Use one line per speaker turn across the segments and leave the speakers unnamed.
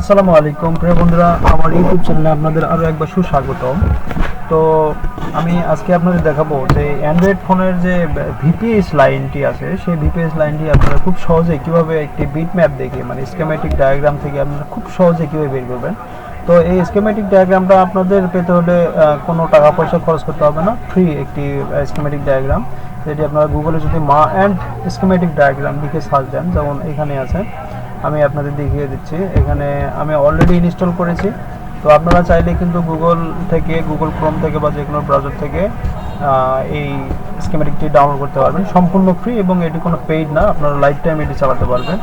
আসসালামু আলাইকুম প্রিয় বন্ধুরা, আমার ইউটিউব চ্যানেলে আপনাদের আরও একবার সুস্বাগতম। তো আমি আজকে আপনাদের দেখাবো যে অ্যান্ড্রয়েড ফোনের যে ভিপিএস লাইনটি আছে, সেই ভিপিএস লাইনটি আপনারা খুব সহজে কীভাবে একটি বিট ম্যাপ দেখে মানে স্কেমেটিক ডায়াগ্রাম থেকে আপনারা খুব সহজে কীভাবে বের করবেন। তো এই স্কেমেটিক ডায়াগ্রামটা আপনাদের পেতে হলে কোনো টাকা পয়সা খরচ করতে হবে না, ফ্রি একটি স্কেমেটিক ডায়াগ্রাম। যেটি আপনারা গুগলে যদি মা অ্যান্ড স্কেমেটিক ডায়াগ্রাম লিখে সার্চ দেন, যেমন এখানে আছে, আমি আপনাদের দেখিয়ে দিচ্ছি। এখানে আমি অলরেডি ইনস্টল করেছি। তো আপনারা চাইলে কিন্তু গুগল থেকে, গুগল ক্রোম থেকে বা যে কোনো ব্রাউজার থেকে এই স্কিমেটিকটি ডাউনলোড করতে পারবেন, সম্পূর্ণ ফ্রি এবং এটি কোনো পেইড না, আপনারা লাইফ টাইম এটি চালাতে পারবেন।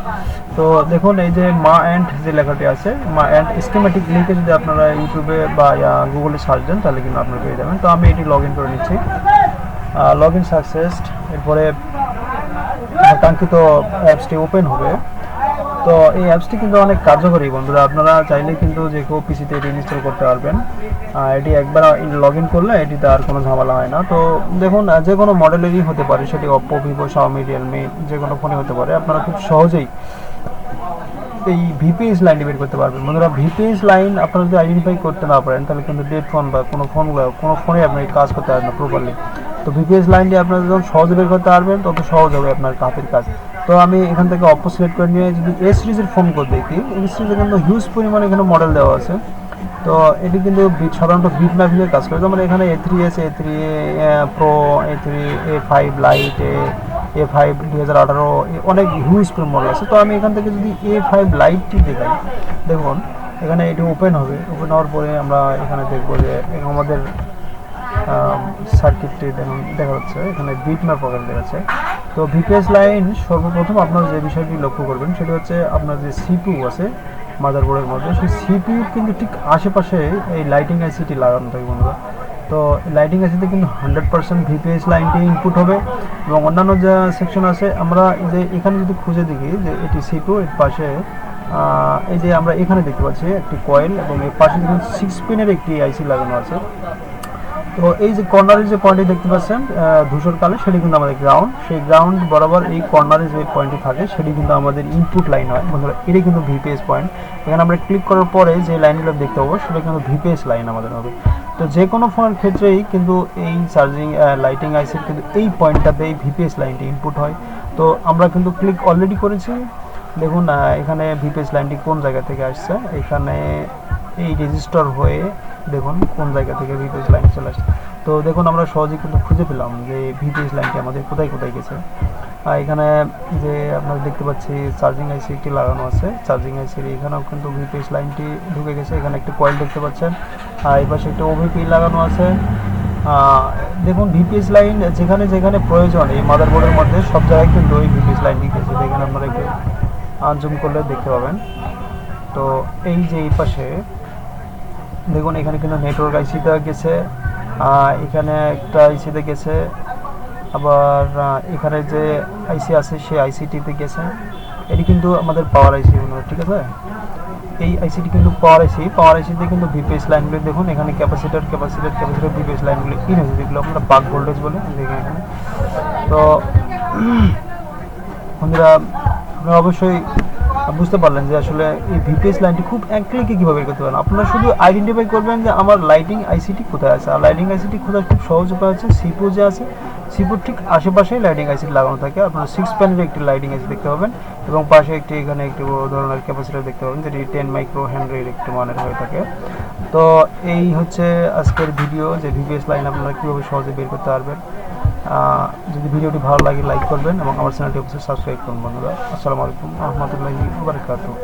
তো দেখুন, এই যে মা অ্যান্ড যে লেখাটি আছে, মা অ্যান্ড স্কিমেটিক লিখে যদি আপনারা ইউটিউবে বা গুগলে সার্চ দেন তাহলে কিন্তু আপনারা পেয়ে যাবেন। তো আমি এটি লগ ইন করে নিচ্ছি, লগ ইন সাকসেস। এরপরে কাঙ্ক্ষিত অ্যাপসটি ওপেন হবে। তো এই অ্যাপসটি কিন্তু অনেক কার্যকরী বন্ধুরা, আপনারা চাইলে কিন্তু যে কেউ পিসিতে এটি ইনস্টল করতে পারবেন। এটি একবার লগ ইন করলে এটিতে আর কোনো ঝামেলা হয় না। তো দেখুন, যে কোনো মডেলেরই হতে পারে, সেটি অপ্পো, ভিভো, শাওমি, রিয়েলমি, যে কোনো ফোনে হতে পারে। আপনারা খুব সহজেই এই ভিপিএস লাইনটি বের করতে পারবেন বন্ধুরা। ভিপিএস লাইন আপনারা যদি আইডেন্টিফাই করতে না পারেন তাহলে কিন্তু ডেড ফোন বা কোনো ফোনে আপনি কাজ করতে পারবেন না প্রপারলি। তো ভিপিএস লাইনটি আপনারা যখন সহজে বের করতে পারবেন তত সহজ হবে আপনার হাতের কাজ। তো আমি এখান থেকে অপ্পো সিলেক্ট করে নিয়ে যদি এ সিরিজের ফোন করে দেখি, এই সিরিজে কিন্তু হিউজ পরিমাণে এখানে মডেল দেওয়া আছে। তো এটি কিন্তু সাধারণত বিট ম্যাপিংয়ের কাজ করে। যেমন এখানে A3s, A3 pro, A3, A5 light, A5 2018, অনেক হিউজ মডেল আছে। তো আমি এখান থেকে যদি A5 লাইটটি দেখাই, দেখুন এখানে এটি ওপেন হবে। ওপেন হওয়ার পরে আমরা এখানে দেখবো যে আমাদের সার্কিটটি দেখুন দেখা যাচ্ছে, এখানে বিট ম্যাপ প্রোগ্রাম দেখাচ্ছে। তো ভিপিএস লাইন সর্বপ্রথম আপনার যে বিষয়টি লক্ষ্য করবেন সেটি হচ্ছে আপনার যে সিপিইউ আছে মাদারবোর্ডের মধ্যে, সেই সিপিইউ কিন্তু ঠিক আশেপাশে এই লাইটিং আইসিটি লাগানো থাকে বন্ধুরা। তো লাইটিং আইসিতে কিন্তু 100% ভিপিএস লাইনটি ইনপুট হবে। এবং অন্যান্য যে সেকশন আছে, আমরা যে এখানে যদি খুঁজে দেখি যে এটি সিপিইউ, এর পাশে এই যে আমরা এখানে দেখতে পাচ্ছি একটি কয়েল, এবং এর পাশে কিন্তু 6 পিনের একটি আইসি লাগানো আছে। তো এই যে কর্নারের যে পয়েন্টটি দেখতে পাচ্ছেন ধূসর কালো, সেটি কিন্তু আমাদের গ্রাউন্ড। সেই গ্রাউন্ড বরাবর এই কর্নারে যে পয়েন্টটি থাকে সেটি কিন্তু আমাদের ইনপুট লাইন হয় বন্ধুরা। এটি কিন্তু ভিপিএস পয়েন্ট। এখানে আমরা ক্লিক করার পরে যে লাইনগুলো দেখতে পাবো সেটা কিন্তু ভিপিএস লাইন আমাদের হবে। তো যে কোনো ফোনের ক্ষেত্রেই কিন্তু এই চার্জিং লাইটিং আইসির কিন্তু এই পয়েন্টটাতে এই ভিপিএস লাইনটি ইনপুট হয়। তো আমরা কিন্তু ক্লিক অলরেডি করেছি। দেখুন এখানে ভিপিএস লাইনটি কোন জায়গা থেকে আসছে, এখানে এই রেজিস্টার হয়ে দেখুন কোন জায়গা থেকে ভিপিএস লাইন চলে আসছে। তো দেখুন আমরা সহজেই কিন্তু খুঁজে পেলাম যে ভিপিএস লাইনটি আমাদের কোথায় কোথায় গেছে। এখানে যে আপনারা দেখতে পাচ্ছি চার্জিং আইসি একটি লাগানো আছে, চার্জিং আইসির এখানেও কিন্তু ভিপিএস লাইনটি ঢুকে গেছে। এখানে একটি কয়েল দেখতে পাচ্ছেন, এই পাশে একটা ওভিপি লাগানো আছে। দেখুন ভিপিএস লাইন যেখানে যেখানে প্রয়োজন এই মাদারবোর্ডের মধ্যে সব জায়গায় কিন্তু এই ভিপিএস লাইনটি গেছে। এখানে আপনারা একটু আনজুম করলে দেখতে পাবেন। তো এই যে এই পাশে দেখুন এখানে কিন্তু নেটওয়ার্ক আইসিতে গেছে, এখানে একটা আইসিতে গেছে, আবার এখানে যে আইসি আছে সেই আইসিটিতে গেছে। এটি কিন্তু আমাদের পাওয়ার আইসি, ঠিক আছে। এই আইসিটি কিন্তু পাওয়ার আইসিতে কিন্তু ভিপিএস লাইনগুলো দেখুন, এখানে ক্যাপাসিটার ভিপিএস লাইনগুলো ইন হয়েছে, যেগুলো আমরা বাক ভোল্টেজ বলে দেখি এখানে। তো বন্ধুরা আপনারা অবশ্যই বুঝতে পারলেন যে আসলে এই ভিপিএস লাইনটি খুব এক ক্লিকে কীভাবে বের করতে পারেন। আপনারা শুধু আইডেন্টিফাই করবেন যে আমার লাইটিং আইসিটি কোথায় আছে। আর লাইটিং আইসিটি খোঁজার খুব সহজ উপায় হচ্ছে সিপিইউ যে আছে, সিপিইউর ঠিক আশেপাশেই লাইটিং আইসিটি লাগানো থাকে। আপনারা 6 প্যানের একটি লাইটিং আইসি দেখতে পাবেন, এবং পাশে একটি এখানে একটি বড় ধরনের ক্যাপাসিটার দেখতে পাবেন, যেটি 10 মাইক্রো হেনরির একটি মানের হয়ে থাকে। তো এই হচ্ছে আজকের ভিডিও, যে ভিপিএস লাইন আপনারা কীভাবে সহজে বের করতে পারবেন। যদি ভিডিওটি ভালো লাগে লাইক করবেন এবং আমার চ্যানেলটি অবশ্যই সাবস্ক্রাইব করুন বন্ধুরা। আসসালামু আলাইকুম ওয়া রাহমাতুল্লাহি ওয়া বারাকাতুহু।